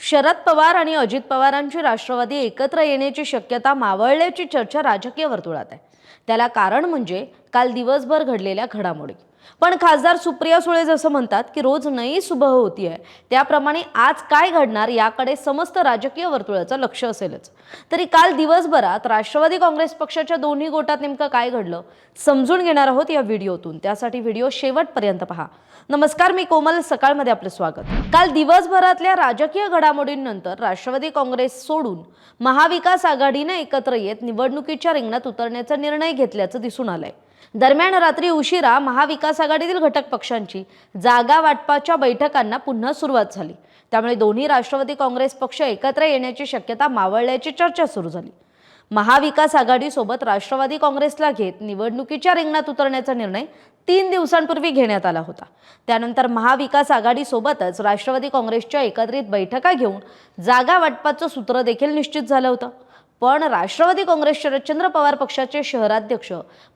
शरद पवार आणि अजित पवारांची राष्ट्रवादी एकत्र येण्याची शक्यता मावळल्याची चर्चा राजकीय वर्तुळात आहे। त्याला कारण म्हणजे काल दिवसभर घडलेल्या घडामोडी। पण खासदार सुप्रिया सुळे जसं म्हणतात की रोज नई सुबह होती आहे, त्याप्रमाणे आज काय घडणार याकडे समस्त राजकीय वर्तुळाचं लक्ष असेलच। तरी काल दिवसभरात राष्ट्रवादी काँग्रेस पक्षाच्या दोन्ही गोटात नेमकं काय घडलं समजून घेणार आहोत या व्हिडिओतून। त्यासाठी व्हिडिओ शेवटपर्यंत पहा। नमस्कार, मी कोमल, सकाळमध्ये आपलं स्वागत। काल दिवसभरातल्या राजकीय घडामोडींनंतर राष्ट्रवादी काँग्रेस सोडून महाविकास आघाडीने एकत्र येत निवडणुकीच्या रिंगणात उतरण्याचा निर्णय घेतल्याचं दिसून आलंय। दरम्यान रात्री उशिरा महाविकास आघाडीतील घटक पक्षांची जागा वाटपाच्या बैठकांना पुन्हा सुरुवात झाली। त्यामुळे दोन्ही राष्ट्रवादी काँग्रेस पक्ष एकत्र येण्याची शक्यता मावळल्याची चर्चा सुरू झाली। महाविकास आघाडीसोबत राष्ट्रवादी काँग्रेसला घेत निवडणुकीच्या रिंगणात उतरण्याचा निर्णय 3 दिवसांपूर्वी घेण्यात आला होता। त्यानंतर महाविकास आघाडीसोबतच राष्ट्रवादी काँग्रेसच्या एकत्रित बैठका घेऊन जागा वाटपाचं सूत्र देखील निश्चित झालं होतं। पण राष्ट्रवादी काँग्रेस शरदचंद्र पवार पक्षाचे शहराध्यक्ष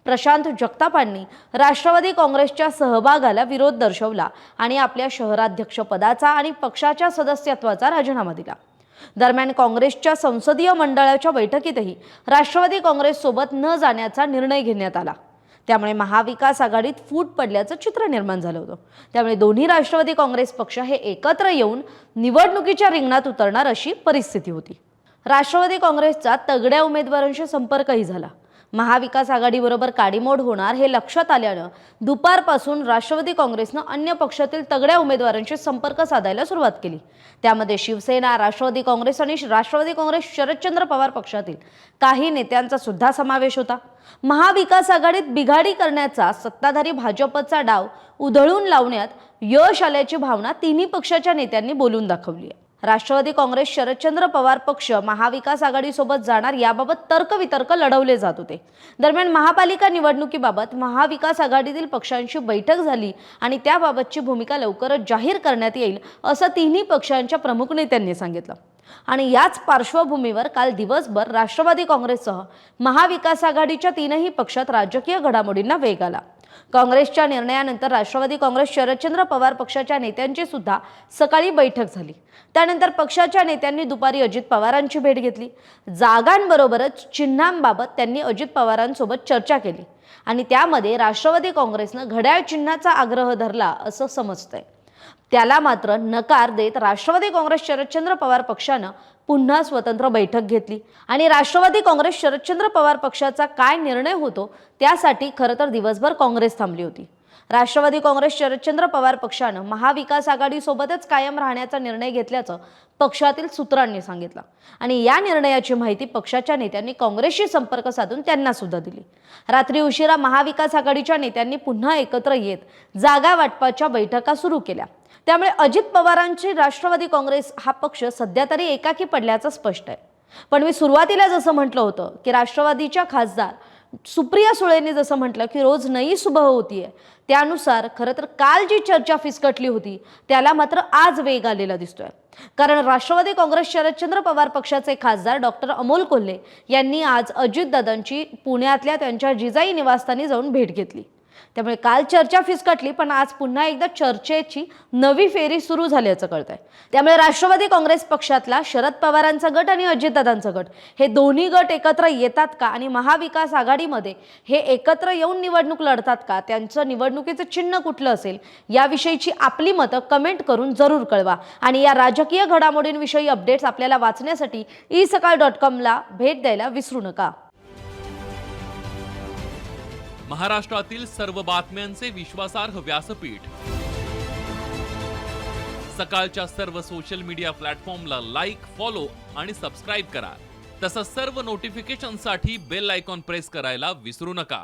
प्रशांत जगतापांनी राष्ट्रवादी काँग्रेसच्या सहभागाला विरोध दर्शवला आणि आपल्या शहराध्यक्ष पदाचा आणि पक्षाच्या सदस्यत्वाचा राजीनामा दिला। दरम्यान काँग्रेसच्या संसदीय मंडळाच्या बैठकीतही राष्ट्रवादी काँग्रेस सोबत न जाण्याचा निर्णय घेण्यात आला। त्यामुळे महाविकास आघाडीत फूट पडल्याचं चित्र निर्माण झालं होतं। त्यामुळे दोन्ही राष्ट्रवादी काँग्रेस पक्ष हे एकत्र येऊन निवडणुकीच्या रिंगणात उतरणार अशी परिस्थिती होती। राष्ट्रवादी काँग्रेसचा तगड्या उमेदवारांशी संपर्कही झाला। महाविकास आघाडीबरोबर काडीमोड होणार हे लक्षात आल्यानं दुपारपासून राष्ट्रवादी काँग्रेसनं अन्य पक्षातील तगड्या उमेदवारांशी संपर्क साधायला सुरुवात केली। त्यामध्ये शिवसेना, राष्ट्रवादी काँग्रेस आणि राष्ट्रवादी काँग्रेस शरदचंद्र पवार पक्षातील काही नेत्यांचा सुद्धा समावेश होता। महाविकास आघाडीत बिघाडी करण्याचा सत्ताधारी भाजपचा डाव उधळून लावण्यात यश आल्याची भावना तिन्ही पक्षाच्या नेत्यांनी बोलून दाखवली आहे। राष्ट्रवादी काँग्रेस शरदचंद्र पवार पक्ष महाविकास आघाडीसोबत जाणार याबाबत तर्कवितर्क लढवले जात होते। दरम्यान महापालिका निवडणुकीबाबत महाविकास आघाडीतील पक्षांची बैठक झाली आणि त्याबाबतची भूमिका लवकरच जाहीर करण्यात येईल असं तिन्ही पक्षांच्या प्रमुख नेत्यांनी सांगितलं। आणि याच पार्श्वभूमीवर काल दिवसभर राष्ट्रवादी काँग्रेससह महाविकास आघाडीच्या तीनही पक्षात राजकीय घडामोडींना वेग आला। काँग्रेसच्या निर्णयानंतर राष्ट्रवादी काँग्रेस शरदचंद्र पवार पक्षाच्या नेत्यांची सुद्धा सकाळी बैठक झाली। त्यानंतर पक्षाच्या नेत्यांनी दुपारी अजित पवारांची भेट घेतली। जागांबरोबरच चिन्हांबाबत त्यांनी अजित पवारांसोबत चर्चा केली आणि त्यामध्ये राष्ट्रवादी काँग्रेसनं घड्याळ चिन्हाचा आग्रह धरला असं समजतंय। त्याला मात्र नकार देत राष्ट्रवादी काँग्रेस शरदचंद्र पवार पक्षानं पुन्हा स्वतंत्र बैठक घेतली आणि राष्ट्रवादी काँग्रेस शरदचंद्र पवार पक्षाचा काय निर्णय होतो त्यासाठी खरं तर दिवसभर काँग्रेस थांबली होती। राष्ट्रवादी काँग्रेस शरदचंद्र पवार पक्षानं महाविकास आघाडीसोबतच कायम राहण्याचा निर्णय घेतल्याचं पक्षातील सूत्रांनी सांगितलं आणि या निर्णयाची माहिती पक्षाच्या नेत्यांनी काँग्रेसशी संपर्क साधून त्यांना सुद्धा दिली। रात्री उशिरा महाविकास आघाडीच्या नेत्यांनी पुन्हा एकत्र येत जागा वाटपाच्या बैठका सुरू केल्या। त्यामुळे अजित पवारांची राष्ट्रवादी काँग्रेस हा पक्ष सध्या तरी एकाकी पडल्याचं स्पष्ट आहे। पण मी सुरुवातीला जसं म्हटलं होतं की राष्ट्रवादीच्या खासदार सुप्रिया सुळेंनी जसं म्हटलं की रोज नई सुबह होतीये, त्यानुसार खरं तर काल जी चर्चा फिसकटली होती त्याला मात्र आज वेग आलेला दिसतोय। कारण राष्ट्रवादी काँग्रेस शरदचंद्र पवार पक्षाचे खासदार डॉक्टर अमोल कोल्हे यांनी आज अजितदादांची पुण्यातल्या त्यांच्या जिजाई निवासस्थानी जाऊन भेट घेतली। त्यामुळे काल चर्चा फिसकटली, पण आज पुन्हा एकदा चर्चेची नवी फेरी सुरू झाल्याचं कळतंय। त्यामुळे राष्ट्रवादी काँग्रेस पक्षातला शरद पवारांचा गट आणि अजितदादांचा गट हे दोन्ही गट एकत्र येतात का आणि महाविकास आघाडीमध्ये हे एकत्र येऊन निवडणूक लढतात का, त्यांचं निवडणुकीचं चिन्ह कुठलं असेल याविषयीची आपली मतं कमेंट करून जरूर कळवा। आणि या राजकीय घडामोडींविषयी अपडेट्स आपल्याला वाचण्यासाठी isakal.com ला भेट द्यायला विसरू नका। महाराष्ट्रातील सर्व बातम्यांचे विश्वासार्ह व्यासपीठ सकाळच्या सर्व सोशल मीडिया प्लॅटफॉर्मला लाईक, फॉलो आणि सबस्क्राईब करा। तसंच सर्व नोटिफिकेशनसाठी बेल आयकॉन प्रेस करायला विसरू नका।